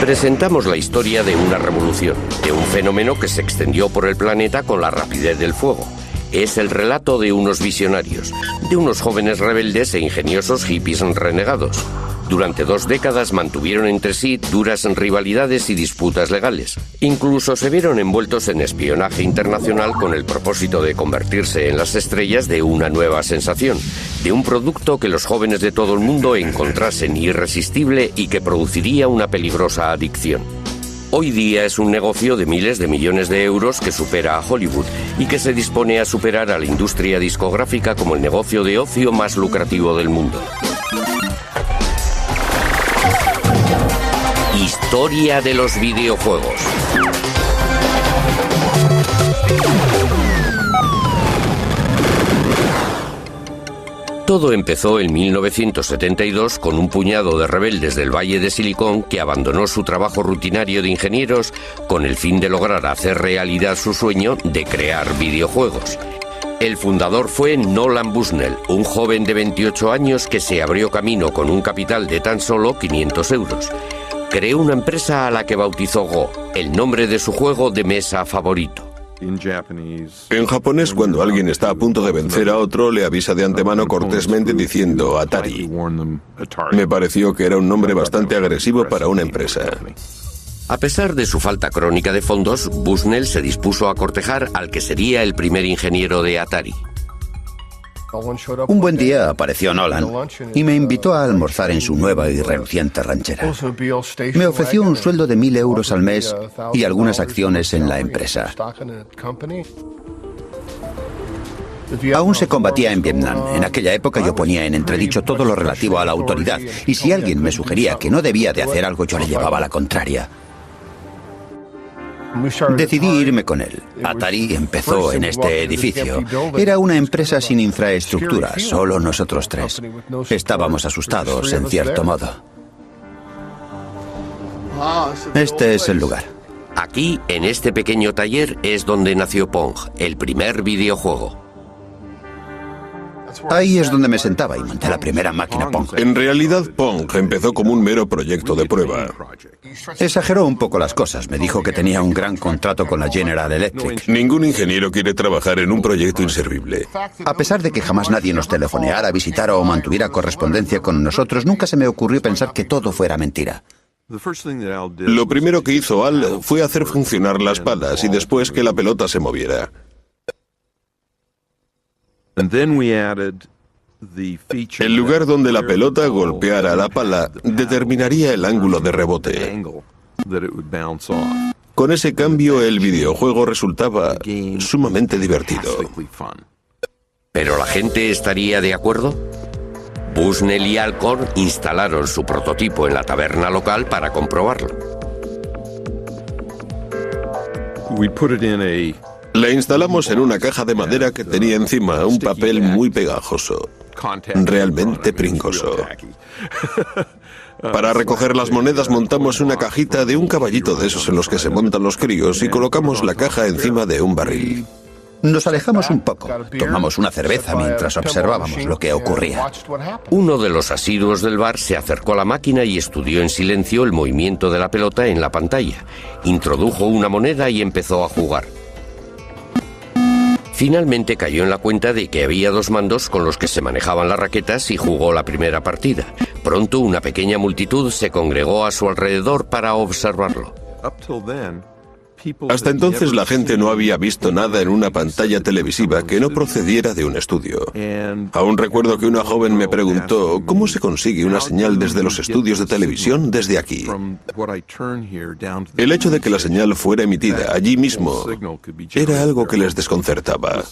Presentamos la historia de una revolución, de un fenómeno que se extendió por el planeta con la rapidez del fuego. Es el relato de unos visionarios, de unos jóvenes rebeldes e ingeniosos hippies renegados. Durante 2 décadas mantuvieron entre sí duras rivalidades y disputas legales. Incluso se vieron envueltos en espionaje internacional con el propósito de convertirse en las estrellas de una nueva sensación, de un producto que los jóvenes de todo el mundo encontrasen irresistible y que produciría una peligrosa adicción. Hoy día es un negocio de miles de millones de euros que supera a Hollywood y que se dispone a superar a la industria discográfica como el negocio de ocio más lucrativo del mundo. Historia de los videojuegos. Todo empezó en 1972 con un puñado de rebeldes del Valle de Silicon que abandonó su trabajo rutinario de ingenieros con el fin de lograr hacer realidad su sueño de crear videojuegos. El fundador fue Nolan Bushnell, un joven de 28 años que se abrió camino con un capital de tan solo 500 euros. Creó una empresa a la que bautizó Go, el nombre de su juego de mesa favorito. En japonés, cuando alguien está a punto de vencer a otro, le avisa de antemano cortésmente diciendo Atari. Me pareció que era un nombre bastante agresivo para una empresa. A pesar de su falta crónica de fondos, Bushnell se dispuso a cortejar al que sería el primer ingeniero de Atari. Un buen día apareció Nolan y me invitó a almorzar en su nueva y reluciente ranchera. Me ofreció un sueldo de 1.000 euros al mes y algunas acciones en la empresa. Aún se combatía en Vietnam. En aquella época yo ponía en entredicho todo lo relativo a la autoridad, y si alguien me sugería que no debía de hacer algo, yo le llevaba la contraria. Decidí irme con él. Atari empezó en este edificio. Era una empresa sin infraestructura, solo nosotros 3. Estábamos asustados, en cierto modo. Este es el lugar. Aquí, en este pequeño taller, es donde nació Pong, el primer videojuego. Ahí es donde me sentaba y monté la primera máquina Pong. En realidad, Pong empezó como un mero proyecto de prueba. Exageró un poco las cosas. Me dijo que tenía un gran contrato con la General Electric. Ningún ingeniero quiere trabajar en un proyecto inservible. A pesar de que jamás nadie nos telefoneara, visitara o mantuviera correspondencia con nosotros, nunca se me ocurrió pensar que todo fuera mentira. Lo primero que hizo Al fue hacer funcionar las palas y después que la pelota se moviera. El lugar donde la pelota golpeara la pala determinaría el ángulo de rebote. Con ese cambio, el videojuego resultaba sumamente divertido. ¿Pero la gente estaría de acuerdo? Bushnell y Alcorn instalaron su prototipo en la taberna local para comprobarlo. La instalamos en una caja de madera que tenía encima un papel muy pegajoso, realmente pringoso. Para recoger las monedas montamos una cajita de un caballito de esos en los que se montan los críos y colocamos la caja encima de un barril. Nos alejamos un poco, tomamos una cerveza mientras observábamos lo que ocurría. Uno de los asiduos del bar se acercó a la máquina y estudió en silencio el movimiento de la pelota en la pantalla. Introdujo una moneda y empezó a jugar. Finalmente cayó en la cuenta de que había 2 mandos con los que se manejaban las raquetas y jugó la primera partida. Pronto una pequeña multitud se congregó a su alrededor para observarlo. Hasta entonces la gente no había visto nada en una pantalla televisiva que no procediera de un estudio. Aún recuerdo que una joven me preguntó ¿cómo se consigue una señal desde los estudios de televisión desde aquí? El hecho de que la señal fuera emitida allí mismo era algo que les desconcertaba.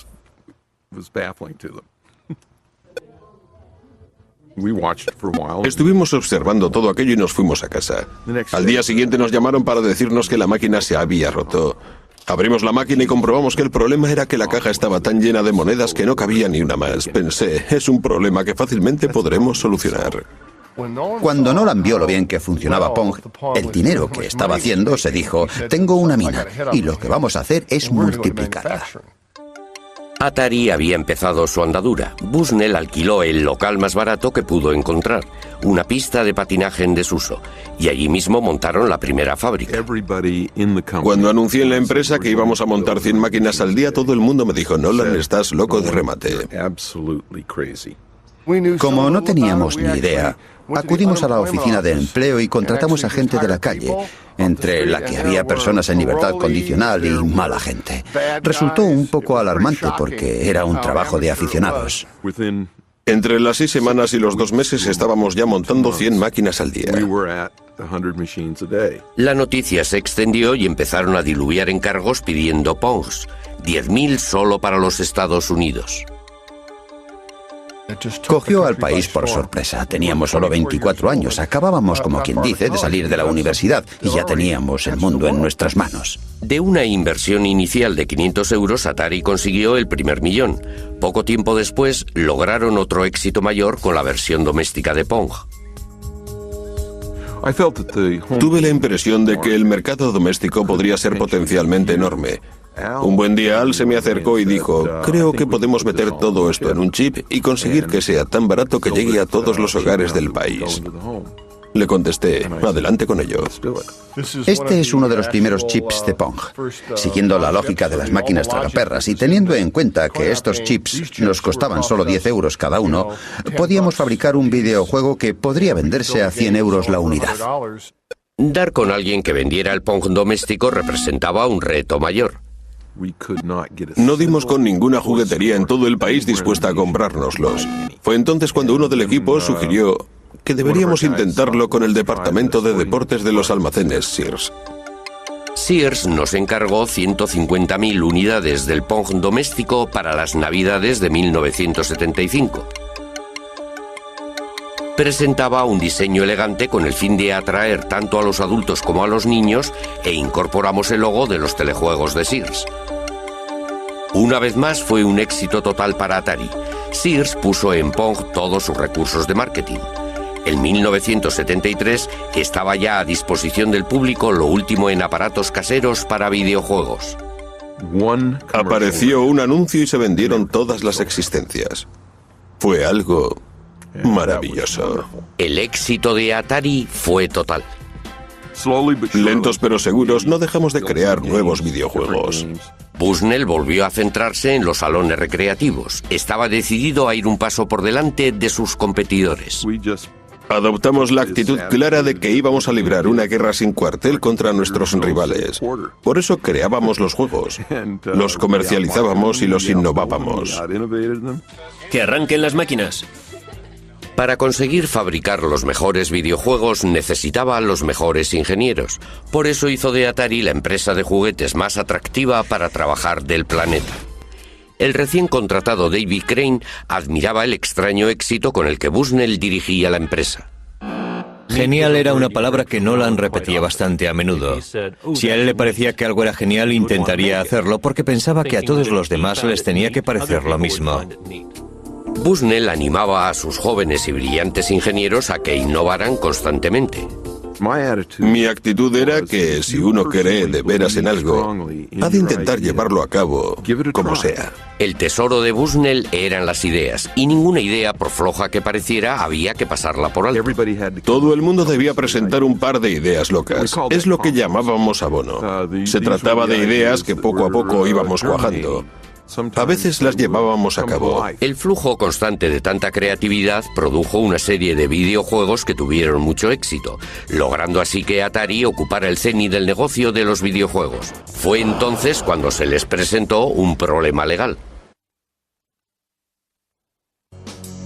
Estuvimos observando todo aquello y nos fuimos a casa. Al día siguiente nos llamaron para decirnos que la máquina se había roto. Abrimos la máquina y comprobamos que el problema era que la caja estaba tan llena de monedas que no cabía ni una más. Pensé, es un problema que fácilmente podremos solucionar. Cuando Nolan vio lo bien que funcionaba Pong, el dinero que estaba haciendo, se dijo, tengo una mina y lo que vamos a hacer es multiplicarla. Atari había empezado su andadura. Bushnell alquiló el local más barato que pudo encontrar. una pista de patinaje en desuso, y allí mismo montaron la primera fábrica. Cuando anuncié en la empresa que íbamos a montar 100 máquinas al día, todo el mundo me dijo: Nolan, estás loco de remate. Como no teníamos ni idea, acudimos a la oficina de empleo y contratamos a gente de la calle, entre la que había personas en libertad condicional y mala gente. Resultó un poco alarmante porque era un trabajo de aficionados. Entre las 6 semanas y los 2 meses estábamos ya montando 100 máquinas al día. La noticia se extendió y empezaron a diluviar encargos pidiendo Pongs, 10.000 solo para los Estados Unidos. Cogió al país por sorpresa. Teníamos solo 24 años. Acabábamos, como quien dice, de salir de la universidad y ya teníamos el mundo en nuestras manos. De una inversión inicial de 500 euros, Atari consiguió el primer millón. Poco tiempo después, lograron otro éxito mayor con la versión doméstica de Pong. Tuve la impresión de que el mercado doméstico podría ser potencialmente enorme. Un buen día Al se me acercó y dijo: creo que podemos meter todo esto en un chip y conseguir que sea tan barato que llegue a todos los hogares del país. Le contesté: adelante con ello. Este es uno de los primeros chips de Pong. Siguiendo la lógica de las máquinas tragaperras y teniendo en cuenta que estos chips nos costaban solo 10 euros cada uno, podíamos fabricar un videojuego que podría venderse a 100 euros la unidad. Dar con alguien que vendiera el Pong doméstico representaba un reto mayor. No dimos con ninguna juguetería en todo el país dispuesta a comprárnoslos. Fue entonces cuando uno del equipo sugirió que deberíamos intentarlo con el departamento de deportes de los almacenes Sears. Sears nos encargó 150.000 unidades del Pong doméstico para las Navidades de 1975. Presentaba un diseño elegante con el fin de atraer tanto a los adultos como a los niños e incorporamos el logo de los telejuegos de Sears. Una vez más fue un éxito total para Atari. Sears puso en Pong todos sus recursos de marketing. En 1973 estaba ya a disposición del público lo último en aparatos caseros para videojuegos. Apareció un anuncio y se vendieron todas las existencias. Fue algo maravilloso. El éxito de Atari fue total. Lentos pero seguros, no dejamos de crear nuevos videojuegos. Bushnell volvió a centrarse en los salones recreativos. Estaba decidido a ir un paso por delante de sus competidores. Adoptamos la actitud clara de que íbamos a librar una guerra sin cuartel contra nuestros rivales. Por eso creábamos los juegos, los comercializábamos y los innovábamos. ¡Que arranquen las máquinas! Para conseguir fabricar los mejores videojuegos necesitaba a los mejores ingenieros. Por eso hizo de Atari la empresa de juguetes más atractiva para trabajar del planeta. El recién contratado David Crane admiraba el extraño éxito con el que Bushnell dirigía la empresa. Genial era una palabra que Nolan repetía bastante a menudo. Si a él le parecía que algo era genial, intentaría hacerlo porque pensaba que a todos los demás les tenía que parecer lo mismo. Bushnell animaba a sus jóvenes y brillantes ingenieros a que innovaran constantemente. Mi actitud era que si uno cree de veras en algo, ha de intentar llevarlo a cabo como sea. El tesoro de Bushnell eran las ideas, y ninguna idea, por floja que pareciera, había que pasarla por alto. Todo el mundo debía presentar un par de ideas locas. Es lo que llamábamos abono. Se trataba de ideas que poco a poco íbamos cuajando. A veces las llevábamos a cabo. El flujo constante de tanta creatividad produjo una serie de videojuegos que tuvieron mucho éxito, logrando así que Atari ocupara el cenit del negocio de los videojuegos. Fue entonces cuando se les presentó un problema legal.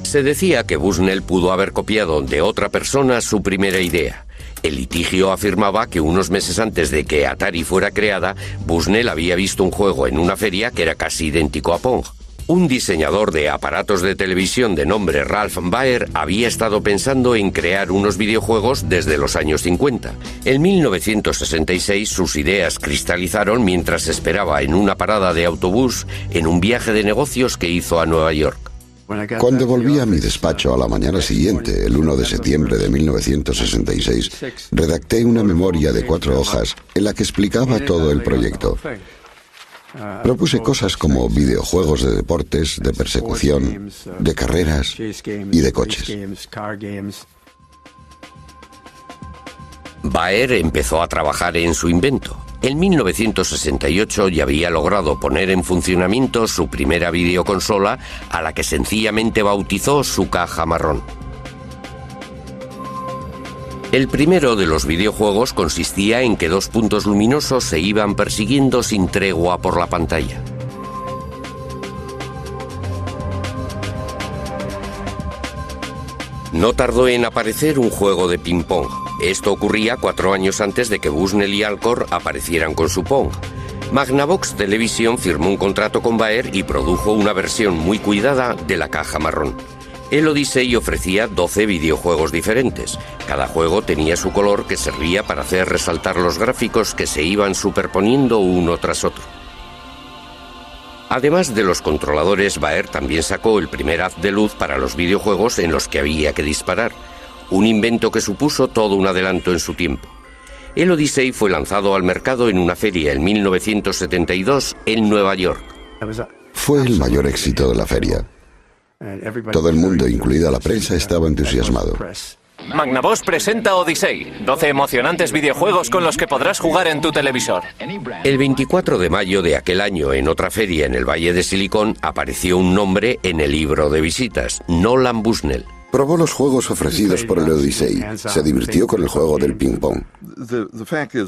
Se decía que Bushnell pudo haber copiado de otra persona su primera idea. El litigio afirmaba que unos meses antes de que Atari fuera creada, Bushnell había visto un juego en una feria que era casi idéntico a Pong. Un diseñador de aparatos de televisión de nombre Ralph Baer había estado pensando en crear unos videojuegos desde los años 50. En 1966 sus ideas cristalizaron mientras esperaba en una parada de autobús en un viaje de negocios que hizo a Nueva York. Cuando volví a mi despacho a la mañana siguiente, el 1 de septiembre de 1966, redacté una memoria de 4 hojas en la que explicaba todo el proyecto. Propuse cosas como videojuegos de deportes, de persecución, de carreras y de coches. Baer empezó a trabajar en su invento. En 1968 ya había logrado poner en funcionamiento su primera videoconsola, a la que sencillamente bautizó su caja marrón. El primero de los videojuegos consistía en que dos puntos luminosos se iban persiguiendo sin tregua por la pantalla. No tardó en aparecer un juego de ping-pong. Esto ocurría 4 años antes de que Bushnell y Alcor aparecieran con su Pong. Magnavox Television firmó un contrato con Baer y produjo una versión muy cuidada de la caja marrón. El Odyssey ofrecía 12 videojuegos diferentes. Cada juego tenía su color, que servía para hacer resaltar los gráficos que se iban superponiendo uno tras otro. Además de los controladores, Baer también sacó el primer haz de luz para los videojuegos en los que había que disparar, un invento que supuso todo un adelanto en su tiempo. El Odyssey fue lanzado al mercado en una feria en 1972 en Nueva York. Fue el mayor éxito de la feria. Todo el mundo, incluida la prensa, estaba entusiasmado. Magnavox presenta Odyssey, 12 emocionantes videojuegos con los que podrás jugar en tu televisor. El 24 de mayo de aquel año, en otra feria en el Valle de Silicon, apareció un nombre en el libro de visitas: Nolan Bushnell. Probó los juegos ofrecidos por el Odyssey. Se divirtió con el juego del ping-pong.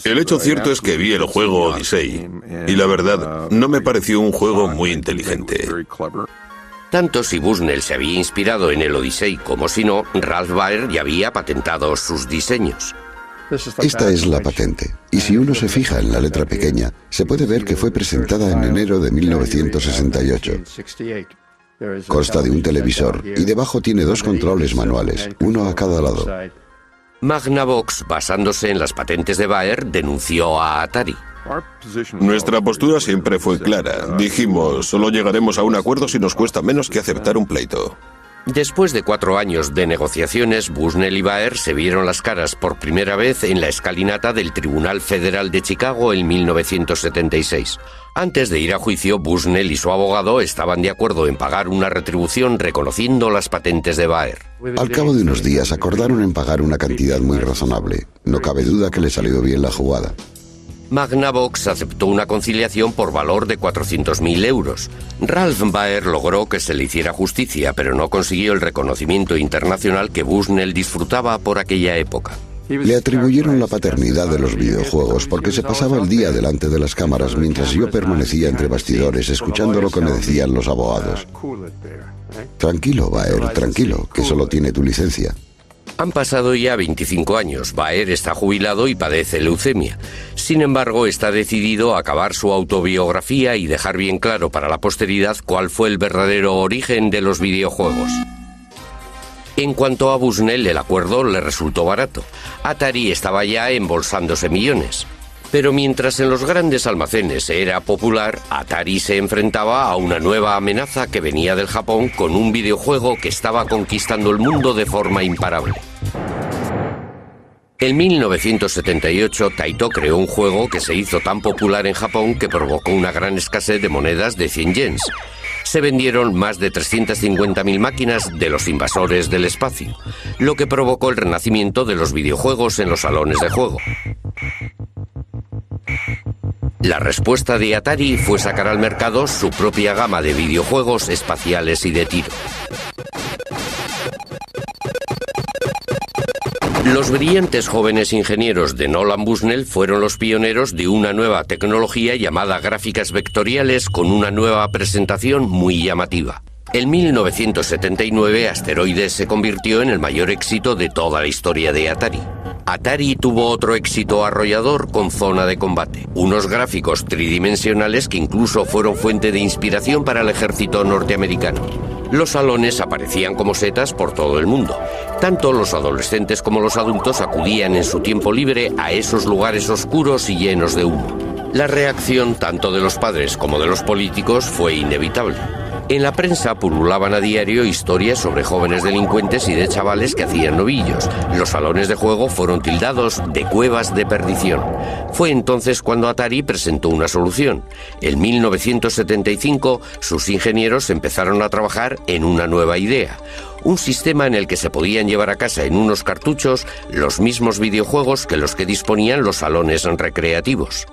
El hecho cierto es que vi el juego Odyssey y la verdad no me pareció un juego muy inteligente. Tanto si Bushnell se había inspirado en el Odyssey como si no, Ralph Baer ya había patentado sus diseños. Esta es la patente, y si uno se fija en la letra pequeña, se puede ver que fue presentada en enero de 1968. Consta de un televisor y debajo tiene 2 controles manuales, uno a cada lado. Magnavox, basándose en las patentes de Baer, denunció a Atari. Nuestra postura siempre fue clara. Dijimos, solo llegaremos a un acuerdo si nos cuesta menos que aceptar un pleito. Después de 4 años de negociaciones, Bushnell y Baer se vieron las caras por primera vez en la escalinata del Tribunal Federal de Chicago en 1976. Antes de ir a juicio, Bushnell y su abogado estaban de acuerdo en pagar una retribución reconociendo las patentes de Baer. Al cabo de unos días acordaron en pagar una cantidad muy razonable. No cabe duda que le salió bien la jugada. Magnavox aceptó una conciliación por valor de 400.000 euros. Ralph Baer logró que se le hiciera justicia, pero no consiguió el reconocimiento internacional que Bushnell disfrutaba por aquella época. Le atribuyeron la paternidad de los videojuegos porque se pasaba el día delante de las cámaras mientras yo permanecía entre bastidores escuchando lo que me decían los abogados. Tranquilo, Baer, tranquilo, que solo tiene tu licencia. Han pasado ya 25 años. Baer está jubilado y padece leucemia. Sin embargo, está decidido a acabar su autobiografía y dejar bien claro para la posteridad cuál fue el verdadero origen de los videojuegos. En cuanto a Bushnell, el acuerdo le resultó barato. Atari estaba ya embolsándose millones. Pero mientras en los grandes almacenes era popular, Atari se enfrentaba a una nueva amenaza que venía del Japón con un videojuego que estaba conquistando el mundo de forma imparable. En 1978, Taito creó un juego que se hizo tan popular en Japón que provocó una gran escasez de monedas de 100 yens. Se vendieron más de 350.000 máquinas de los invasores del espacio, lo que provocó el renacimiento de los videojuegos en los salones de juego. La respuesta de Atari fue sacar al mercado su propia gama de videojuegos espaciales y de tiro. Los brillantes jóvenes ingenieros de Nolan Bushnell fueron los pioneros de una nueva tecnología llamada gráficas vectoriales con una nueva presentación muy llamativa. En 1979, Asteroides se convirtió en el mayor éxito de toda la historia de Atari. Atari tuvo otro éxito arrollador con Zona de Combate, unos gráficos tridimensionales que incluso fueron fuente de inspiración para el ejército norteamericano. Los salones aparecían como setas por todo el mundo. Tanto los adolescentes como los adultos acudían en su tiempo libre a esos lugares oscuros y llenos de humo. La reacción tanto de los padres como de los políticos fue inevitable. En la prensa pululaban a diario historias sobre jóvenes delincuentes y de chavales que hacían novillos. Los salones de juego fueron tildados de cuevas de perdición. Fue entonces cuando Atari presentó una solución. En 1975, sus ingenieros empezaron a trabajar en una nueva idea. Un sistema en el que se podían llevar a casa en unos cartuchos los mismos videojuegos que los que disponían los salones recreativos.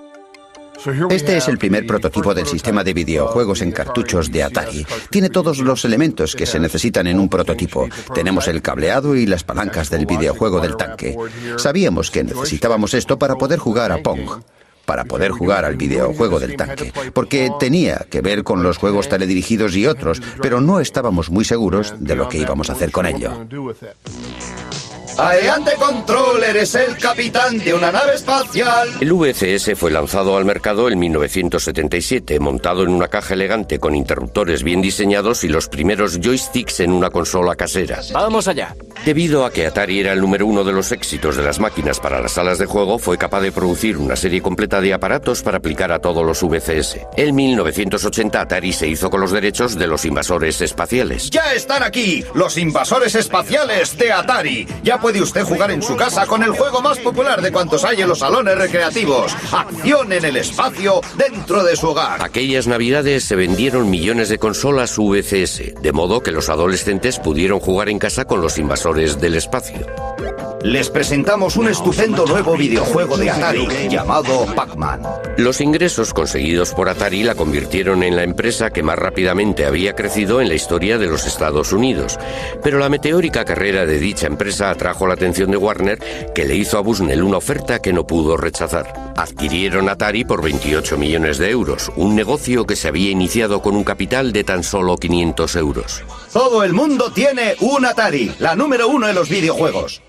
Este es el primer prototipo del sistema de videojuegos en cartuchos de Atari. Tiene todos los elementos que se necesitan en un prototipo. Tenemos el cableado y las palancas del videojuego del tanque. Sabíamos que necesitábamos esto para poder jugar a Pong, para poder jugar al videojuego del tanque, porque tenía que ver con los juegos teledirigidos y otros, pero no estábamos muy seguros de lo que íbamos a hacer con ello. Adelante, Controller, es el capitán de una nave espacial. El VCS fue lanzado al mercado en 1977, montado en una caja elegante con interruptores bien diseñados y los primeros joysticks en una consola casera. ¡Vamos allá! Debido a que Atari era el número uno de los éxitos de las máquinas para las salas de juego, fue capaz de producir una serie completa de aparatos para aplicar a todos los VCS. En 1980 Atari se hizo con los derechos de los invasores espaciales. ¡Ya están aquí! ¡Los invasores espaciales de Atari! Ya puede usted jugar en su casa con el juego más popular de cuantos hay en los salones recreativos. Acción en el espacio dentro de su hogar. Aquellas navidades se vendieron millones de consolas VCS, de modo que los adolescentes pudieron jugar en casa con los invasores del espacio. Les presentamos un estupendo nuevo videojuego de Atari llamado Pac-Man. Los ingresos conseguidos por Atari la convirtieron en la empresa que más rápidamente había crecido en la historia de los Estados Unidos. Pero la meteórica carrera de dicha empresa atrajo la atención de Warner, que le hizo a Bushnell una oferta que no pudo rechazar. Adquirieron Atari por 28 millones de euros, un negocio que se había iniciado con un capital de tan solo 500 euros. Todo el mundo tiene un Atari, la número uno en los videojuegos.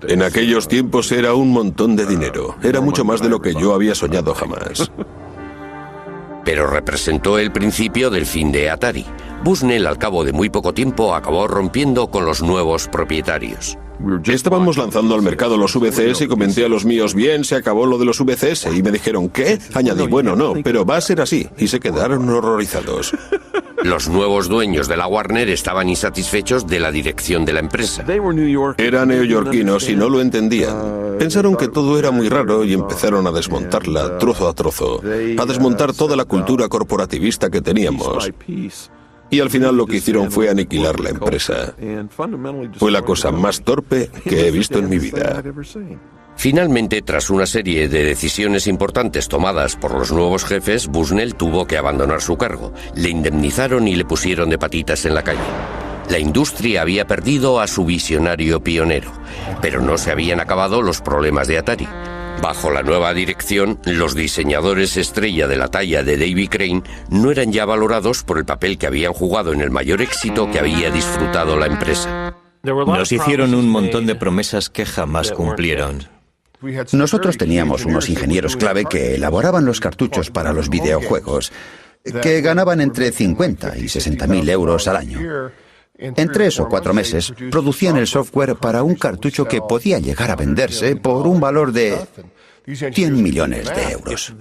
En aquellos tiempos era un montón de dinero. Era mucho más de lo que yo había soñado jamás. Pero representó el principio del fin de Atari. Bushnell, al cabo de muy poco tiempo, acabó rompiendo con los nuevos propietarios. Estábamos lanzando al mercado los VCS y comenté a los míos, bien, se acabó lo de los VCS. Y me dijeron, ¿qué? Añadí, bueno, no, pero va a ser así. Y se quedaron horrorizados. Los nuevos dueños de la Warner estaban insatisfechos de la dirección de la empresa. Eran neoyorquinos y no lo entendían. Pensaron que todo era muy raro y empezaron a desmontarla trozo a trozo, a desmontar toda la cultura corporativista que teníamos. Y al final lo que hicieron fue aniquilar la empresa. Fue la cosa más torpe que he visto en mi vida. Finalmente, tras una serie de decisiones importantes tomadas por los nuevos jefes, Bushnell tuvo que abandonar su cargo. Le indemnizaron y le pusieron de patitas en la calle. La industria había perdido a su visionario pionero, pero no se habían acabado los problemas de Atari. Bajo la nueva dirección, los diseñadores estrella de la talla de David Crane no eran ya valorados por el papel que habían jugado en el mayor éxito que había disfrutado la empresa. Nos hicieron un montón de promesas que jamás cumplieron. Nosotros teníamos unos ingenieros clave que elaboraban los cartuchos para los videojuegos, que ganaban entre 50 y 60.000 euros al año. En 3 o 4 meses producían el software para un cartucho que podía llegar a venderse por un valor de 100 millones de euros.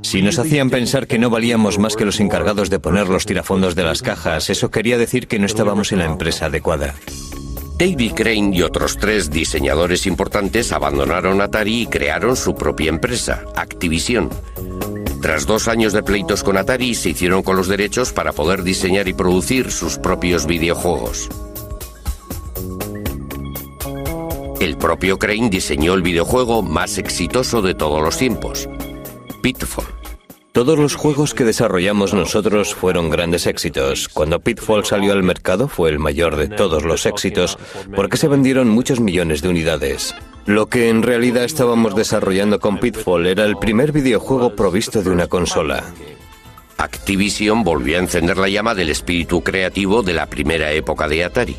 Si nos hacían pensar que no valíamos más que los encargados de poner los tirafondos de las cajas, eso quería decir que no estábamos en la empresa adecuada. David Crane y otros 3 diseñadores importantes abandonaron Atari y crearon su propia empresa, Activision. Tras 2 años de pleitos con Atari, se hicieron con los derechos para poder diseñar y producir sus propios videojuegos. El propio Crane diseñó el videojuego más exitoso de todos los tiempos, Pitfall. Todos los juegos que desarrollamos nosotros fueron grandes éxitos. Cuando Pitfall salió al mercado fue el mayor de todos los éxitos porque se vendieron muchos millones de unidades. Lo que en realidad estábamos desarrollando con Pitfall era el primer videojuego provisto de una consola. Activision volvió a encender la llama del espíritu creativo de la primera época de Atari,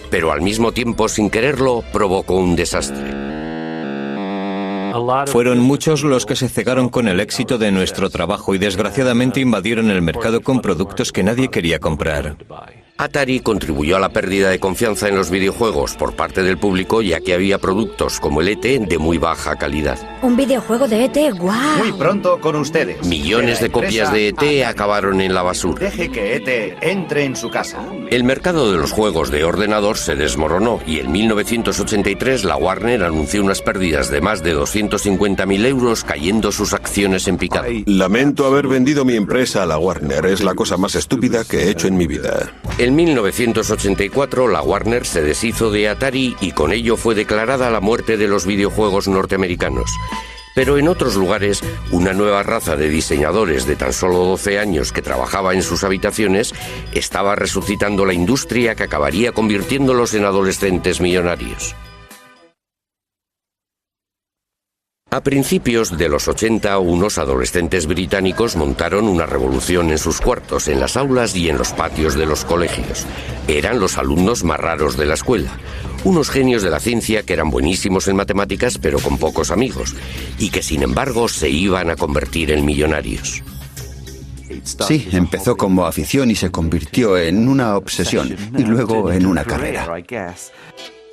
pero al mismo tiempo, sin quererlo, provocó un desastre. Fueron muchos los que se cegaron con el éxito de nuestro trabajo y desgraciadamente invadieron el mercado con productos que nadie quería comprar. Atari contribuyó a la pérdida de confianza en los videojuegos por parte del público, ya que había productos como el E.T. de muy baja calidad. Un videojuego de E.T., ¡guau! Muy pronto con ustedes. Millones de copias de E.T. acabaron en la basura. Deje que E.T. entre en su casa. El mercado de los juegos de ordenador se desmoronó y en 1983 la Warner anunció unas pérdidas de más de 250.000 euros, cayendo sus acciones en picado. Lamento haber vendido mi empresa a la Warner. Es la cosa más estúpida que he hecho en mi vida. En 1984 la Warner se deshizo de Atari y con ello fue declarada la muerte de los videojuegos norteamericanos. Pero en otros lugares, una nueva raza de diseñadores de tan solo 12 años que trabajaba en sus habitaciones estaba resucitando la industria que acabaría convirtiéndolos en adolescentes millonarios. A principios de los 80, unos adolescentes británicos montaron una revolución en sus cuartos, en las aulas y en los patios de los colegios. Eran los alumnos más raros de la escuela. Unos genios de la ciencia que eran buenísimos en matemáticas pero con pocos amigos, y que sin embargo se iban a convertir en millonarios. Sí, empezó como afición y se convirtió en una obsesión, y luego en una carrera.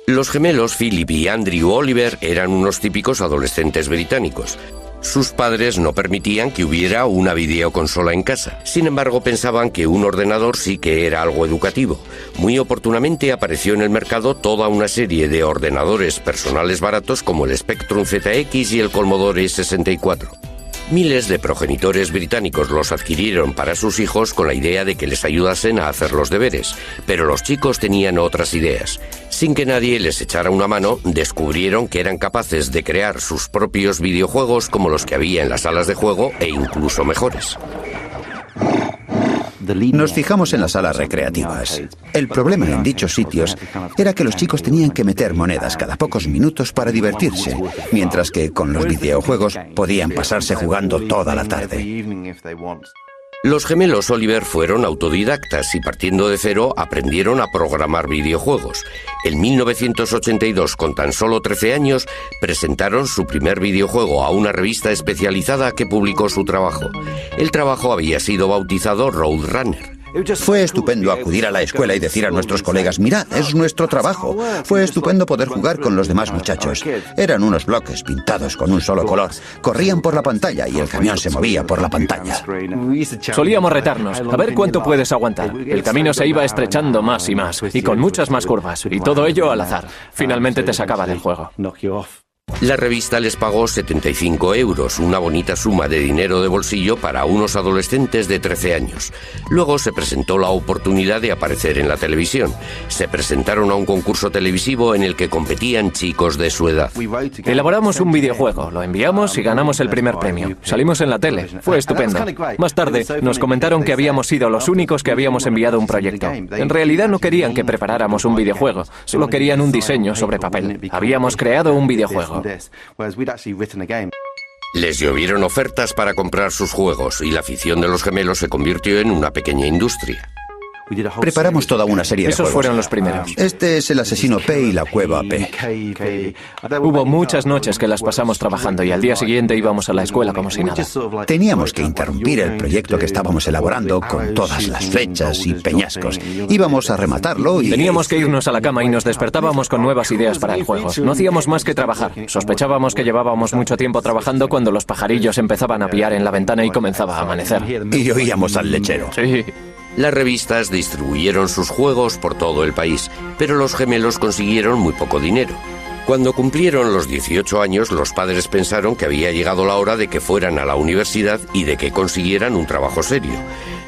Los gemelos Philip y Andrew Oliver eran unos típicos adolescentes británicos. Sus padres no permitían que hubiera una videoconsola en casa. Sin embargo, pensaban que un ordenador sí que era algo educativo. Muy oportunamente apareció en el mercado toda una serie de ordenadores personales baratos como el Spectrum ZX y el Commodore 64. Miles de progenitores británicos los adquirieron para sus hijos con la idea de que les ayudasen a hacer los deberes, pero los chicos tenían otras ideas. Sin que nadie les echara una mano, descubrieron que eran capaces de crear sus propios videojuegos como los que había en las salas de juego e incluso mejores. Nos fijamos en las salas recreativas. El problema en dichos sitios era que los chicos tenían que meter monedas cada pocos minutos para divertirse, mientras que con los videojuegos podían pasarse jugando toda la tarde. Los gemelos Oliver fueron autodidactas y partiendo de cero aprendieron a programar videojuegos. En 1982, con tan solo 13 años, presentaron su primer videojuego a una revista especializada que publicó su trabajo. El trabajo había sido bautizado Roadrunner. Fue estupendo acudir a la escuela y decir a nuestros colegas, mirad, es nuestro trabajo. Fue estupendo poder jugar con los demás muchachos. Eran unos bloques pintados con un solo color. Corrían por la pantalla y el camión se movía por la pantalla. Solíamos retarnos, a ver cuánto puedes aguantar. El camino se iba estrechando más y más, y con muchas más curvas, y todo ello al azar. Finalmente te sacaba del juego. La revista les pagó 75 euros, una bonita suma de dinero de bolsillo para unos adolescentes de 13 años. Luego se presentó la oportunidad de aparecer en la televisión. Se presentaron a un concurso televisivo en el que competían chicos de su edad. Elaboramos un videojuego, lo enviamos y ganamos el primer premio. Salimos en la tele, fue estupendo. Más tarde nos comentaron que habíamos sido los únicos que habíamos enviado un proyecto. En realidad no querían que preparáramos un videojuego, solo querían un diseño sobre papel. Habíamos creado un videojuego. Les llovieron ofertas para comprar sus juegos y la afición de los gemelos se convirtió en una pequeña industria. Preparamos toda una serie de Esos juegos. fueron los primeros. Este es el asesino P y la cueva P. Hubo muchas noches que las pasamos trabajando y al día siguiente íbamos a la escuela como si nada. Teníamos que interrumpir el proyecto que estábamos elaborando con todas las flechas y peñascos. Íbamos a rematarlo y... Teníamos que irnos a la cama y nos despertábamos con nuevas ideas para el juego. No hacíamos más que trabajar. Sospechábamos que llevábamos mucho tiempo trabajando cuando los pajarillos empezaban a piar en la ventana y comenzaba a amanecer. Y oíamos al lechero. Sí. Las revistas distribuyeron sus juegos por todo el país, pero los gemelos consiguieron muy poco dinero. Cuando cumplieron los 18 años, los padres pensaron que había llegado la hora de que fueran a la universidad y de que consiguieran un trabajo serio.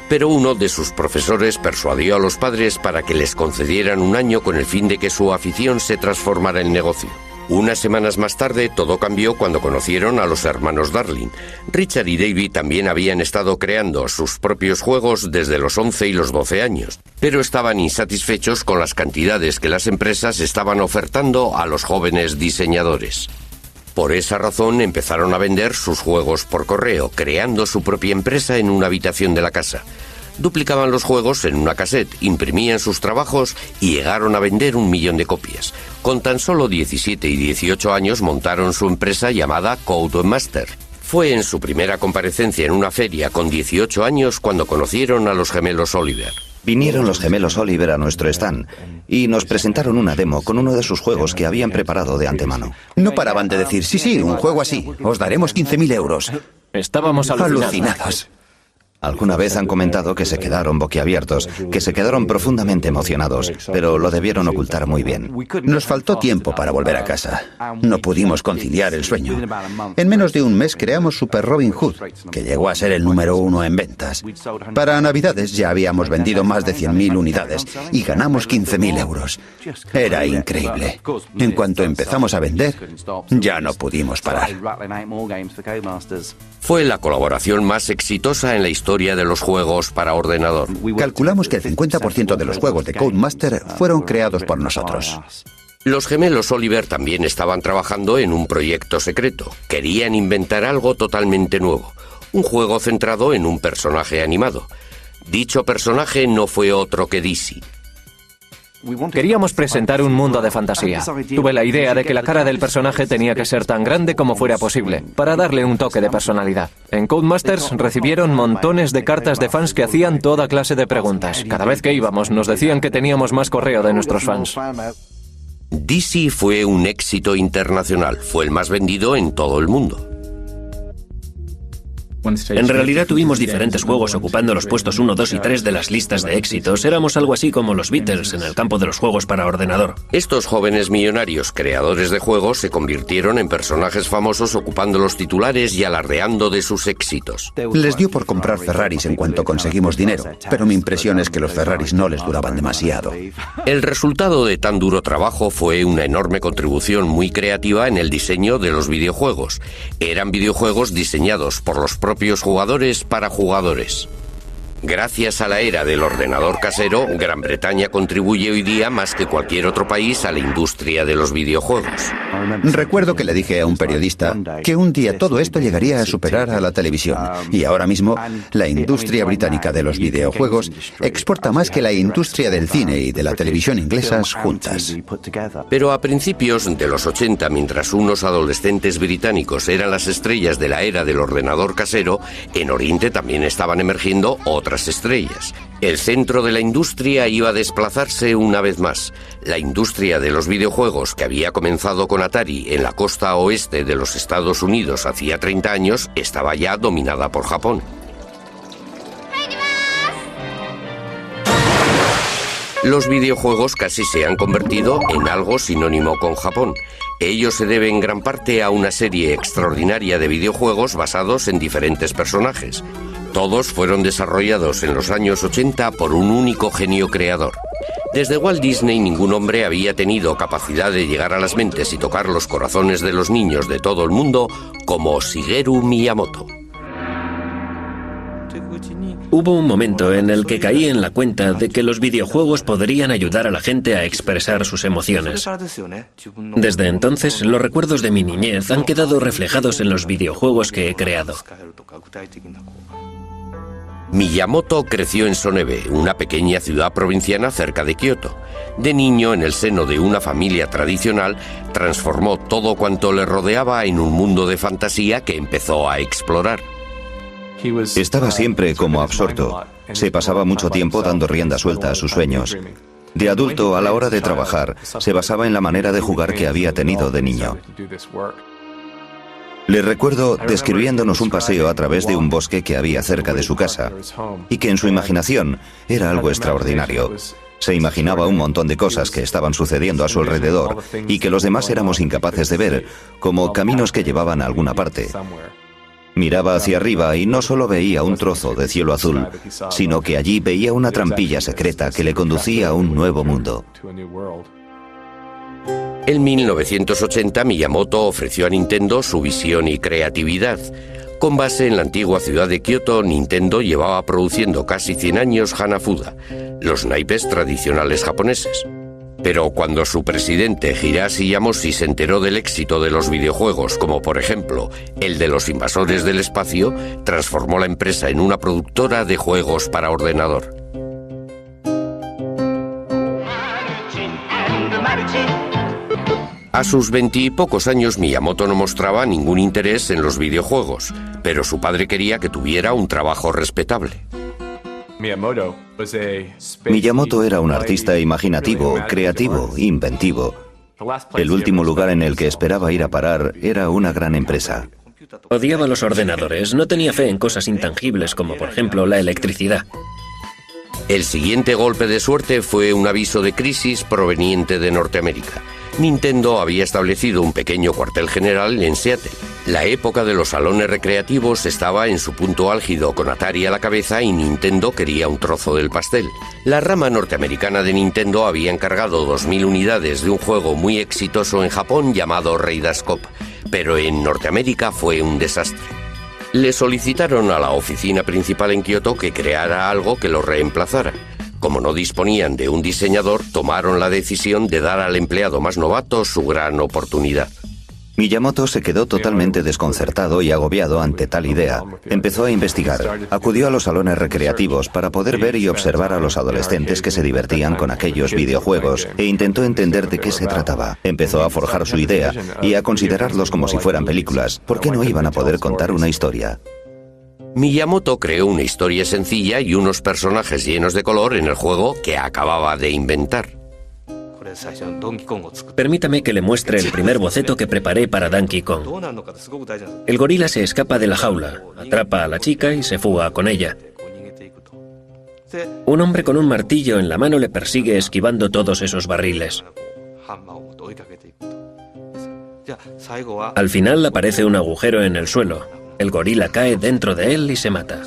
Pero uno de sus profesores persuadió a los padres para que les concedieran un año con el fin de que su afición se transformara en negocio. Unas semanas más tarde, todo cambió cuando conocieron a los hermanos Darling. Richard y David también habían estado creando sus propios juegos desde los 11 y los 12 años, pero estaban insatisfechos con las cantidades que las empresas estaban ofertando a los jóvenes diseñadores. Por esa razón empezaron a vender sus juegos por correo, creando su propia empresa en una habitación de la casa. Duplicaban los juegos en una cassette, imprimían sus trabajos y llegaron a vender 1 millón de copias. Con tan solo 17 y 18 años montaron su empresa llamada Codemaster. Fue en su primera comparecencia en una feria con 18 años cuando conocieron a los gemelos Oliver. Vinieron los gemelos Oliver a nuestro stand y nos presentaron una demo con uno de sus juegos que habían preparado de antemano. No paraban de decir, sí, un juego así, os daremos 15.000 euros. Estábamos alucinados. Alguna vez han comentado que se quedaron boquiabiertos, que se quedaron profundamente emocionados, pero lo debieron ocultar muy bien. Nos faltó tiempo para volver a casa. No pudimos conciliar el sueño. En menos de un mes creamos Super Robin Hood, que llegó a ser el número 1 en ventas. Para Navidades ya habíamos vendido más de 100.000 unidades y ganamos 15.000 euros. Era increíble. En cuanto empezamos a vender, ya no pudimos parar. Fue la colaboración más exitosa en la historia de los juegos para ordenador. Calculamos que el 50% de los juegos de Codemaster fueron creados por nosotros. Los gemelos Oliver también estaban trabajando en un proyecto secreto. Querían inventar algo totalmente nuevo, un juego centrado en un personaje animado. Dicho personaje no fue otro que Dizzy. Queríamos presentar un mundo de fantasía. Tuve la idea de que la cara del personaje tenía que ser tan grande como fuera posible, para darle un toque de personalidad. En Codemasters recibieron montones de cartas de fans que hacían toda clase de preguntas. Cada vez que íbamos nos decían que teníamos más correo de nuestros fans. Dizzy fue un éxito internacional, fue el más vendido en todo el mundo. En realidad tuvimos diferentes juegos ocupando los puestos 1, 2 y 3 de las listas de éxitos. Éramos algo así como los Beatles en el campo de los juegos para ordenador. Estos jóvenes millonarios creadores de juegos se convirtieron en personajes famosos ocupando los titulares y alardeando de sus éxitos. Les dio por comprar Ferraris en cuanto conseguimos dinero, pero mi impresión es que los Ferraris no les duraban demasiado. El resultado de tan duro trabajo fue una enorme contribución muy creativa en el diseño de los videojuegos. Eran videojuegos diseñados por los propios jugadores para jugadores. Gracias a la era del ordenador casero, Gran Bretaña contribuye hoy día más que cualquier otro país a la industria de los videojuegos. Recuerdo que le dije a un periodista que un día todo esto llegaría a superar a la televisión. Y ahora mismo, la industria británica de los videojuegos exporta más que la industria del cine y de la televisión inglesas juntas. Pero a principios de los 80, mientras unos adolescentes británicos eran las estrellas de la era del ordenador casero, en Oriente también estaban emergiendo otras estrellas. El centro de la industria iba a desplazarse una vez más. La industria de los videojuegos, que había comenzado con Atari en la costa oeste de los Estados Unidos hacía 30 años, estaba ya dominada por Japón. Los videojuegos casi se han convertido en algo sinónimo con Japón. Ello se debe en gran parte a una serie extraordinaria de videojuegos basados en diferentes personajes. Todos fueron desarrollados en los años 80 por un único genio creador. Desde Walt Disney ningún hombre había tenido capacidad de llegar a las mentes y tocar los corazones de los niños de todo el mundo como Shigeru Miyamoto. Hubo un momento en el que caí en la cuenta de que los videojuegos podrían ayudar a la gente a expresar sus emociones. Desde entonces, los recuerdos de mi niñez han quedado reflejados en los videojuegos que he creado. Miyamoto creció en Sonebe, una pequeña ciudad provinciana cerca de Kioto. De niño, en el seno de una familia tradicional, transformó todo cuanto le rodeaba en un mundo de fantasía que empezó a explorar. Estaba siempre como absorto. Se pasaba mucho tiempo dando rienda suelta a sus sueños. De adulto, a la hora de trabajar, se basaba en la manera de jugar que había tenido de niño. Le recuerdo describiéndonos un paseo a través de un bosque que había cerca de su casa y que en su imaginación era algo extraordinario. Se imaginaba un montón de cosas que estaban sucediendo a su alrededor y que los demás éramos incapaces de ver, como caminos que llevaban a alguna parte. Miraba hacia arriba y no solo veía un trozo de cielo azul, sino que allí veía una trampilla secreta que le conducía a un nuevo mundo. En 1980, Miyamoto ofreció a Nintendo su visión y creatividad. Con base en la antigua ciudad de Kioto, Nintendo llevaba produciendo casi 100 años Hanafuda, los naipes tradicionales japoneses. Pero cuando su presidente Hiroshi Yamoshi se enteró del éxito de los videojuegos, como por ejemplo el de los invasores del espacio, transformó la empresa en una productora de juegos para ordenador. A sus 20 y pocos años, Miyamoto no mostraba ningún interés en los videojuegos, pero su padre quería que tuviera un trabajo respetable. Miyamoto era un artista imaginativo, creativo, inventivo. El último lugar en el que esperaba ir a parar era una gran empresa. Odiaba los ordenadores, no tenía fe en cosas intangibles como por ejemplo la electricidad. El siguiente golpe de suerte fue un aviso de crisis proveniente de Norteamérica. Nintendo había establecido un pequeño cuartel general en Seattle. La época de los salones recreativos estaba en su punto álgido con Atari a la cabeza y Nintendo quería un trozo del pastel. La rama norteamericana de Nintendo había encargado 2000 unidades de un juego muy exitoso en Japón llamado Raiders Cop, pero en Norteamérica fue un desastre. Le solicitaron a la oficina principal en Kioto que creara algo que lo reemplazara. Como no disponían de un diseñador, tomaron la decisión de dar al empleado más novato su gran oportunidad. Miyamoto se quedó totalmente desconcertado y agobiado ante tal idea. Empezó a investigar. Acudió a los salones recreativos para poder ver y observar a los adolescentes que se divertían con aquellos videojuegos e intentó entender de qué se trataba. Empezó a forjar su idea y a considerarlos como si fueran películas. ¿Por qué no iban a poder contar una historia? Miyamoto creó una historia sencilla y unos personajes llenos de color en el juego que acababa de inventar. Permítame que le muestre el primer boceto que preparé para Donkey Kong. El gorila se escapa de la jaula, atrapa a la chica y se fuga con ella. Un hombre con un martillo en la mano le persigue esquivando todos esos barriles. Al final aparece un agujero en el suelo. El gorila cae dentro de él y se mata.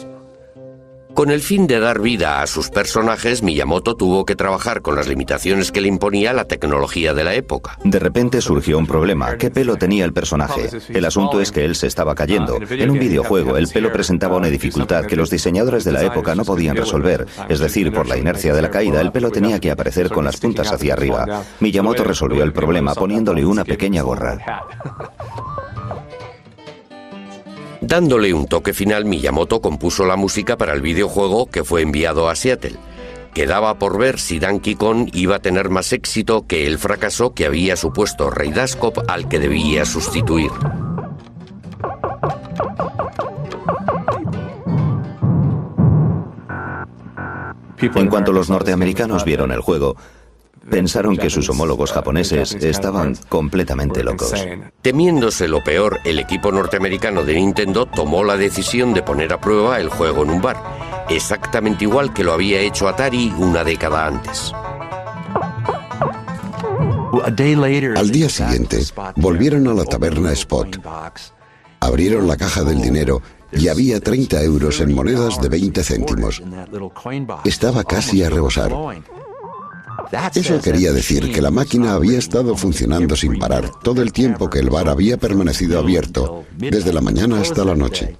Con el fin de dar vida a sus personajes, Miyamoto tuvo que trabajar con las limitaciones que le imponía la tecnología de la época. De repente surgió un problema. ¿Qué pelo tenía el personaje? El asunto es que él se estaba cayendo. En un videojuego, el pelo presentaba una dificultad que los diseñadores de la época no podían resolver. Es decir, por la inercia de la caída, el pelo tenía que aparecer con las puntas hacia arriba. Miyamoto resolvió el problema poniéndole una pequeña gorra. Dándole un toque final, Miyamoto compuso la música para el videojuego que fue enviado a Seattle. Quedaba por ver si Donkey Kong iba a tener más éxito que el fracaso que había supuesto Raiders Cop al que debía sustituir. En cuanto los norteamericanos vieron el juego, pensaron que sus homólogos japoneses estaban completamente locos. Temiéndose lo peor, el equipo norteamericano de Nintendo tomó la decisión de poner a prueba el juego en un bar, exactamente igual que lo había hecho Atari una década antes. Al día siguiente, volvieron a la taberna Spot. Abrieron la caja del dinero y había 30 euros en monedas de 20 céntimos. Estaba casi a rebosar. Eso quería decir que la máquina había estado funcionando sin parar todo el tiempo que el bar había permanecido abierto, desde la mañana hasta la noche.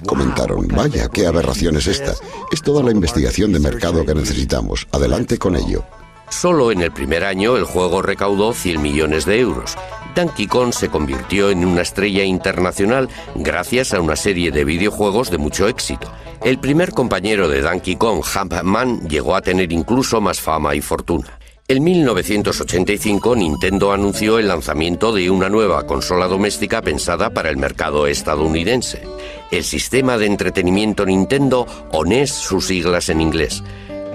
Comentaron, vaya, qué aberración es esta. Es toda la investigación de mercado que necesitamos. Adelante con ello. Solo en el primer año el juego recaudó 100 millones de euros. Donkey Kong se convirtió en una estrella internacional gracias a una serie de videojuegos de mucho éxito. El primer compañero de Donkey Kong, Jumpman, llegó a tener incluso más fama y fortuna. En 1985, Nintendo anunció el lanzamiento de una nueva consola doméstica pensada para el mercado estadounidense. El sistema de entretenimiento Nintendo, o NES, sus siglas en inglés.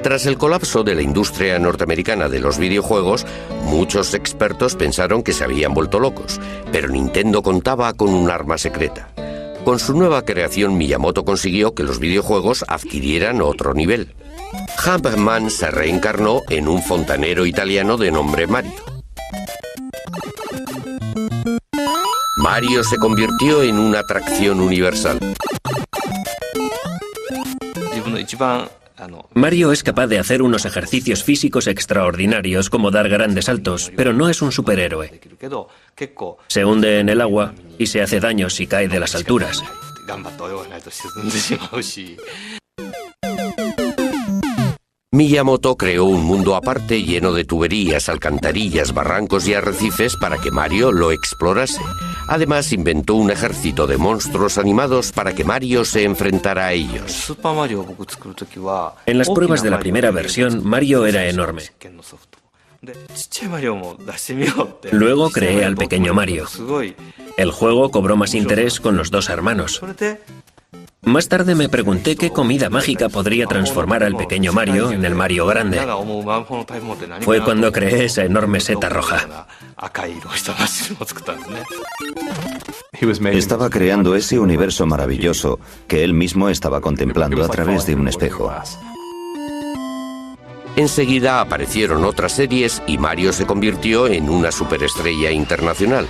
Tras el colapso de la industria norteamericana de los videojuegos, muchos expertos pensaron que se habían vuelto locos, pero Nintendo contaba con un arma secreta. Con su nueva creación, Miyamoto consiguió que los videojuegos adquirieran otro nivel. Jumpman se reencarnó en un fontanero italiano de nombre Mario. Mario se convirtió en una atracción universal. Mario es capaz de hacer unos ejercicios físicos extraordinarios como dar grandes saltos, pero no es un superhéroe. Se hunde en el agua y se hace daño si cae de las alturas. Miyamoto creó un mundo aparte lleno de tuberías, alcantarillas, barrancos y arrecifes para que Mario lo explorase. Además, inventó un ejército de monstruos animados para que Mario se enfrentara a ellos. En las pruebas de la primera versión, Mario era enorme. Luego creé al pequeño Mario. El juego cobró más interés con los dos hermanos. Más tarde me pregunté qué comida mágica podría transformar al pequeño Mario en el Mario grande. Fue cuando creé esa enorme seta roja. Estaba creando ese universo maravilloso que él mismo estaba contemplando a través de un espejo. Enseguida aparecieron otras series y Mario se convirtió en una superestrella internacional.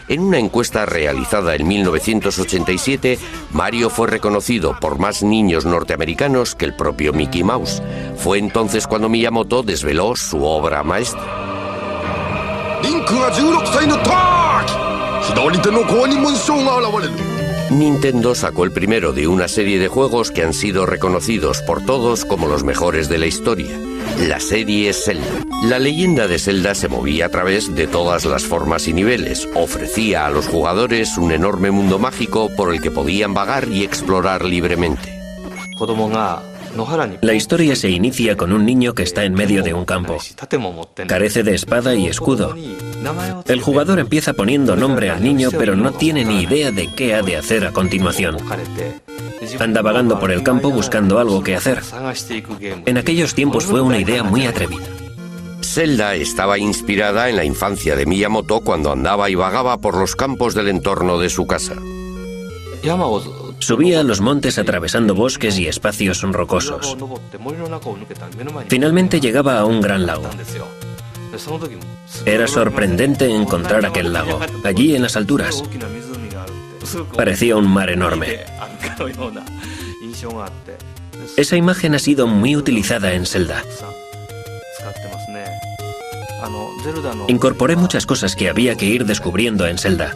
En una encuesta realizada en 1987, Mario fue reconocido por más niños norteamericanos que el propio Mickey Mouse. Fue entonces cuando Miyamoto desveló su obra maestra. Nintendo sacó el primero de una serie de juegos que han sido reconocidos por todos como los mejores de la historia, la serie Zelda. La leyenda de Zelda se movía a través de todas las formas y niveles, ofrecía a los jugadores un enorme mundo mágico por el que podían vagar y explorar libremente. La historia se inicia con un niño que está en medio de un campo. Carece de espada y escudo. El jugador empieza poniendo nombre al niño, pero no tiene ni idea de qué ha de hacer a continuación. Anda vagando por el campo buscando algo que hacer. En aquellos tiempos fue una idea muy atrevida. Zelda estaba inspirada en la infancia de Miyamoto cuando andaba y vagaba por los campos del entorno de su casa. Subía a los montes atravesando bosques y espacios rocosos. Finalmente llegaba a un gran lago. Era sorprendente encontrar aquel lago, allí en las alturas. Parecía un mar enorme. Esa imagen ha sido muy utilizada en Zelda. Incorporé muchas cosas que había que ir descubriendo en Zelda.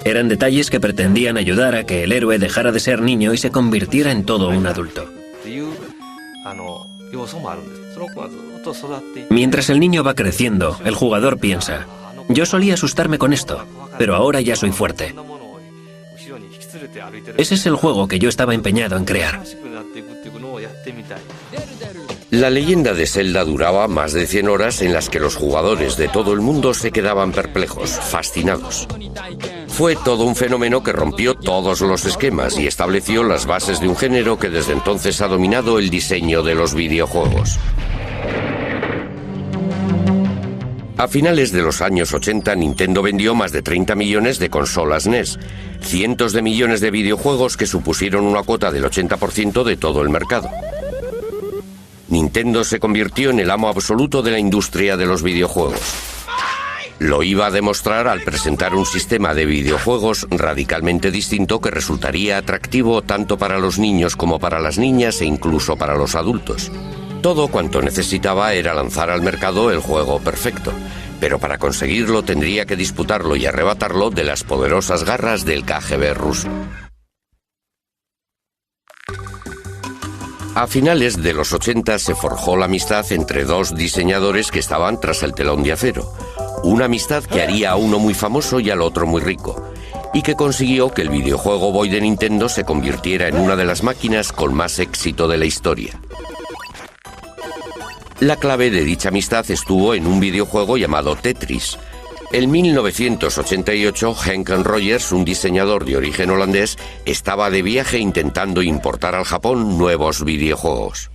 Eran detalles que pretendían ayudar a que el héroe dejara de ser niño y se convirtiera en todo un adulto. Mientras el niño va creciendo, el jugador piensa: yo solía asustarme con esto, pero ahora ya soy fuerte. Ese es el juego que yo estaba empeñado en crear. La leyenda de Zelda duraba más de 100 horas en las que los jugadores de todo el mundo se quedaban perplejos, fascinados. Fue todo un fenómeno que rompió todos los esquemas y estableció las bases de un género que desde entonces ha dominado el diseño de los videojuegos. A finales de los años 80, Nintendo vendió más de 30 millones de consolas NES, cientos de millones de videojuegos que supusieron una cuota del 80% de todo el mercado. Nintendo se convirtió en el amo absoluto de la industria de los videojuegos. Lo iba a demostrar al presentar un sistema de videojuegos radicalmente distinto que resultaría atractivo tanto para los niños como para las niñas e incluso para los adultos. Todo cuanto necesitaba era lanzar al mercado el juego perfecto, pero para conseguirlo tendría que disputarlo y arrebatarlo de las poderosas garras del KGB ruso. A finales de los 80 se forjó la amistad entre dos diseñadores que estaban tras el telón de acero. Una amistad que haría a uno muy famoso y al otro muy rico, y que consiguió que el videojuego Boy de Nintendo se convirtiera en una de las máquinas con más éxito de la historia. La clave de dicha amistad estuvo en un videojuego llamado Tetris. En 1988, Henk Rogers, un diseñador de origen holandés, estaba de viaje intentando importar al Japón nuevos videojuegos.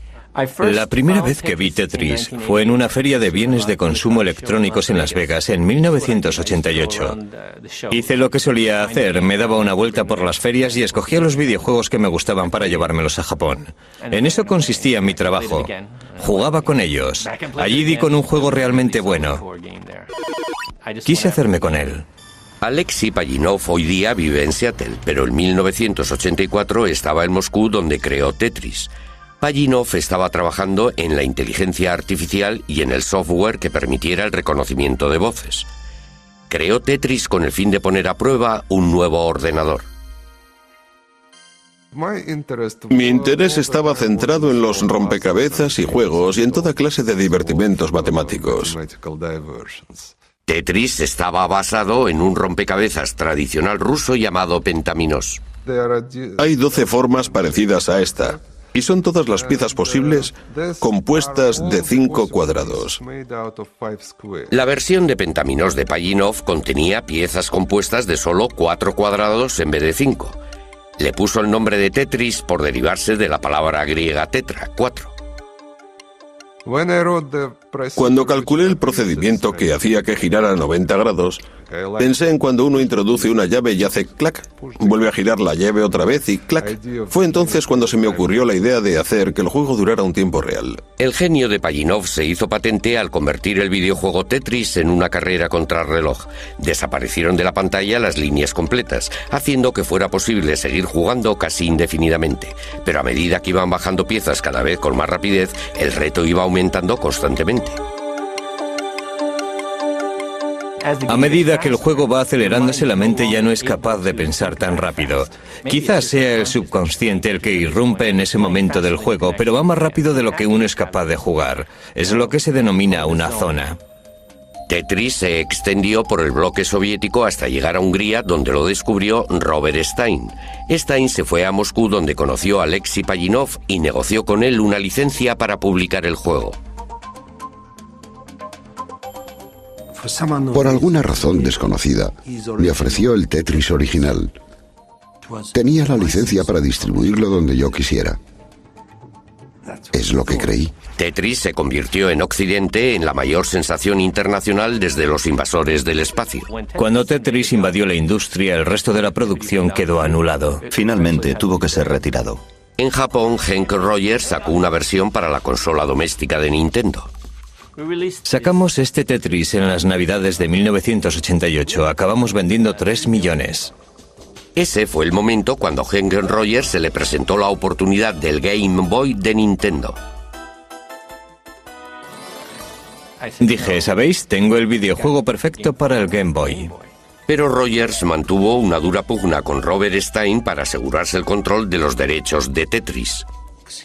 La primera vez que vi Tetris fue en una feria de bienes de consumo electrónicos en Las Vegas en 1988. Hice lo que solía hacer, me daba una vuelta por las ferias y escogía los videojuegos que me gustaban para llevármelos a Japón. En eso consistía mi trabajo. Jugaba con ellos. Allí di con un juego realmente bueno. Quise hacerme con él. Alexei Pajitnov hoy día vive en Seattle, pero en 1984 estaba en Moscú donde creó Tetris. Pajitnov estaba trabajando en la inteligencia artificial y en el software que permitiera el reconocimiento de voces. Creó Tetris con el fin de poner a prueba un nuevo ordenador. Mi interés estaba centrado en los rompecabezas y juegos y en toda clase de divertimentos matemáticos. Tetris estaba basado en un rompecabezas tradicional ruso llamado Pentaminos. Hay 12 formas parecidas a esta, y son todas las piezas posibles compuestas de 5 cuadrados. La versión de Pentaminos de Pajitnov contenía piezas compuestas de solo 4 cuadrados en vez de 5. Le puso el nombre de Tetris por derivarse de la palabra griega tetra, 4. Cuando calculé el procedimiento que hacía que girara 90 grados, pensé en cuando uno introduce una llave y hace clac, vuelve a girar la llave otra vez y clac. Fue entonces cuando se me ocurrió la idea de hacer que el juego durara un tiempo real. El genio de Pajitnov se hizo patente al convertir el videojuego Tetris en una carrera contrarreloj. Desaparecieron de la pantalla las líneas completas, haciendo que fuera posible seguir jugando casi indefinidamente. Pero a medida que iban bajando piezas cada vez con más rapidez, el reto iba aumentando constantemente. A medida que el juego va acelerándose, la mente ya no es capaz de pensar tan rápido. Quizás sea el subconsciente el que irrumpe en ese momento del juego, pero va más rápido de lo que uno es capaz de jugar. Es lo que se denomina una zona. Tetris se extendió por el bloque soviético hasta llegar a Hungría, donde lo descubrió Robert Stein. Stein se fue a Moscú, donde conoció a Alexei Pajitnov y negoció con él una licencia para publicar el juego. Por alguna razón desconocida, me ofreció el Tetris original. Tenía la licencia para distribuirlo donde yo quisiera. Es lo que creí. Tetris se convirtió en Occidente en la mayor sensación internacional desde Los invasores del espacio. Cuando Tetris invadió la industria, el resto de la producción quedó anulado. Finalmente tuvo que ser retirado. En Japón, Henk Rogers sacó una versión para la consola doméstica de Nintendo. Sacamos este Tetris en las Navidades de 1988. Acabamos vendiendo 3 millones. Ese fue el momento cuando a Henk Rogers se le presentó la oportunidad del Game Boy de Nintendo. Dije, ¿sabéis? Tengo el videojuego perfecto para el Game Boy. Pero Rogers mantuvo una dura pugna con Robert Stein para asegurarse el control de los derechos de Tetris.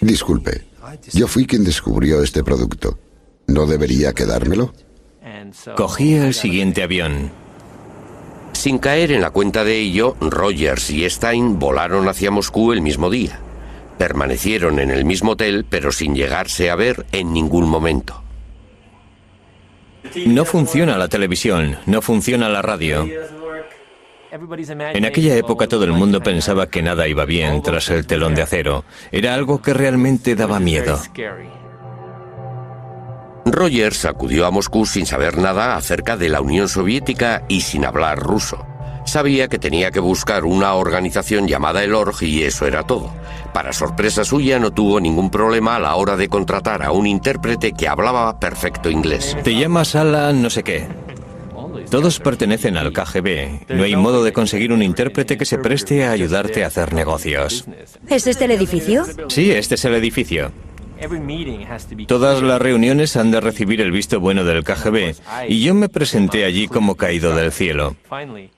Disculpe, yo fui quien descubrió este producto. ¿No debería quedármelo? Cogí el siguiente avión. Sin caer en la cuenta de ello, Rogers y Stein volaron hacia Moscú el mismo día. Permanecieron en el mismo hotel, pero sin llegarse a ver en ningún momento. No funciona la televisión, no funciona la radio. En aquella época todo el mundo pensaba que nada iba bien tras el telón de acero. Era algo que realmente daba miedo. Rogers acudió a Moscú sin saber nada acerca de la Unión Soviética y sin hablar ruso. Sabía que tenía que buscar una organización llamada el Org y eso era todo. Para sorpresa suya, no tuvo ningún problema a la hora de contratar a un intérprete que hablaba perfecto inglés. Te llamas Alan no sé qué. Todos pertenecen al KGB. No hay modo de conseguir un intérprete que se preste a ayudarte a hacer negocios. ¿Es este el edificio? Sí, este es el edificio. Todas las reuniones han de recibir el visto bueno del KGB, y yo me presenté allí como caído del cielo.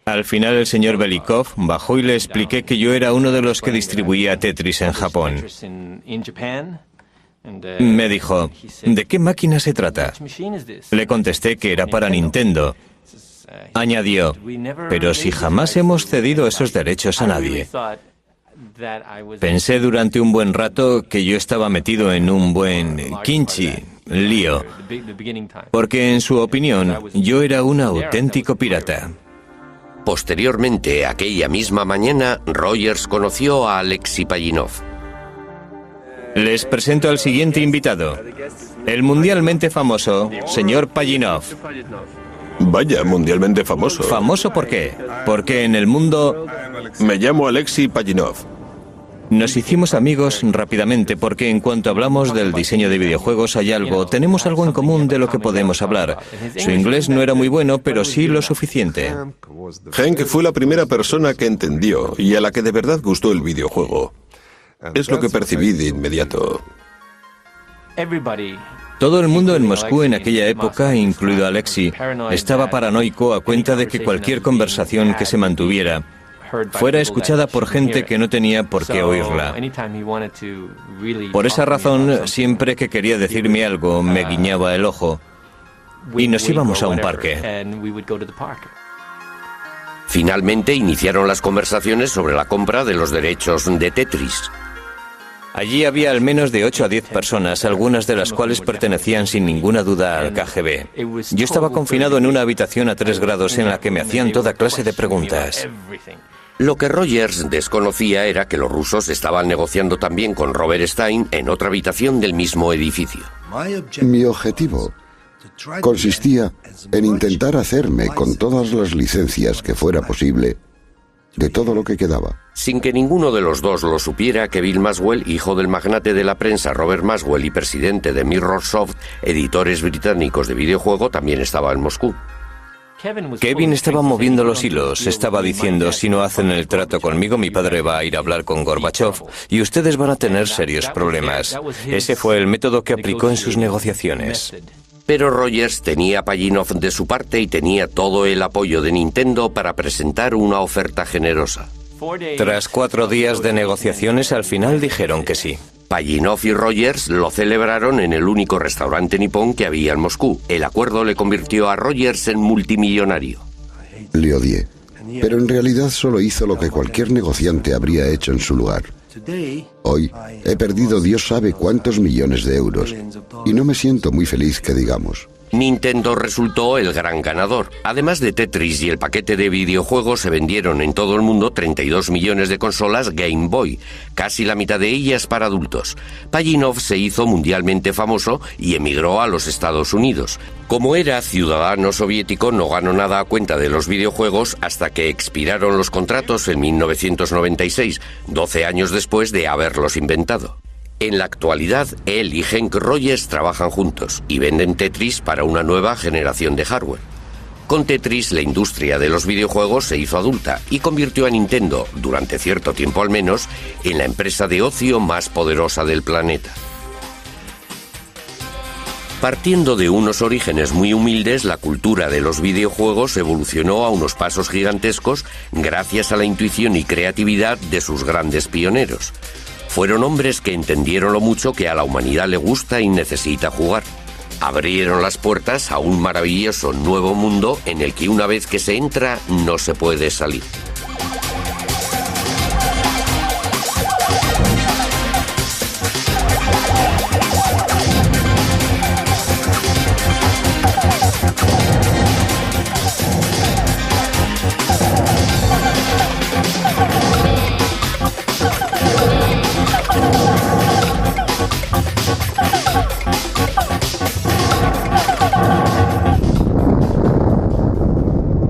Al final el señor Belikov bajó y le expliqué que yo era uno de los que distribuía Tetris en Japón. Me dijo, ¿de qué máquina se trata? Le contesté que era para Nintendo. Añadió, pero si jamás hemos cedido esos derechos a nadie. Pensé durante un buen rato que yo estaba metido en un buen lío, porque en su opinión yo era un auténtico pirata. Posteriormente, aquella misma mañana, Rogers conoció a Alexei Pajitnov. Les presento al siguiente invitado, el mundialmente famoso señor Pajitnov. Vaya, mundialmente famoso. ¿Famoso por qué? Porque en el mundo... Me llamo Alexei Pajitnov. Nos hicimos amigos rápidamente porque en cuanto hablamos del diseño de videojuegos tenemos algo en común de lo que podemos hablar. Su inglés no era muy bueno, pero sí lo suficiente. Henk fue la primera persona que entendió y a la que de verdad gustó el videojuego. Es lo que percibí de inmediato. Todo el mundo en Moscú en aquella época, incluido Alexei, estaba paranoico a cuenta de que cualquier conversación que se mantuviera fuera escuchada por gente que no tenía por qué oírla. Por esa razón, siempre que quería decirme algo, me guiñaba el ojo y nos íbamos a un parque. Finalmente iniciaron las conversaciones sobre la compra de los derechos de Tetris. Allí había al menos de 8 a 10 personas, algunas de las cuales pertenecían sin ninguna duda al KGB. Yo estaba confinado en una habitación a 3 grados en la que me hacían toda clase de preguntas. Lo que Rogers desconocía era que los rusos estaban negociando también con Robert Stein en otra habitación del mismo edificio. Mi objetivo consistía en intentar hacerme con todas las licencias que fuera posible de todo lo que quedaba. Sin que ninguno de los dos lo supiera, que Bill Maxwell, hijo del magnate de la prensa Robert Maxwell y presidente de Mirrorsoft, editores británicos de videojuego, también estaba en Moscú. Kevin estaba moviendo los hilos, estaba diciendo: si no hacen el trato conmigo, mi padre va a ir a hablar con Gorbachev y ustedes van a tener serios problemas. Ese fue el método que aplicó en sus negociaciones. Pero Rogers tenía a Pajitnov de su parte y tenía todo el apoyo de Nintendo para presentar una oferta generosa. Tras 4 días de negociaciones, al final dijeron que sí. Pajitnov y Rogers lo celebraron en el único restaurante nipón que había en Moscú. El acuerdo le convirtió a Rogers en multimillonario. Le odié, pero en realidad solo hizo lo que cualquier negociante habría hecho en su lugar. Hoy he perdido Dios sabe cuántos millones de euros y no me siento muy feliz, que digamos. Nintendo resultó el gran ganador. Además de Tetris y el paquete de videojuegos, se vendieron en todo el mundo 32 millones de consolas Game Boy, casi la mitad de ellas para adultos. Pajitnov se hizo mundialmente famoso y emigró a los Estados Unidos. Como era ciudadano soviético, no ganó nada a cuenta de los videojuegos hasta que expiraron los contratos en 1996, 12 años después de haberlos inventado. En la actualidad, él y Henk Rogers trabajan juntos y venden Tetris para una nueva generación de hardware. Con Tetris, la industria de los videojuegos se hizo adulta y convirtió a Nintendo, durante cierto tiempo al menos, en la empresa de ocio más poderosa del planeta. Partiendo de unos orígenes muy humildes, la cultura de los videojuegos evolucionó a unos pasos gigantescos gracias a la intuición y creatividad de sus grandes pioneros. Fueron hombres que entendieron lo mucho que a la humanidad le gusta y necesita jugar. Abrieron las puertas a un maravilloso nuevo mundo en el que una vez que se entra no se puede salir.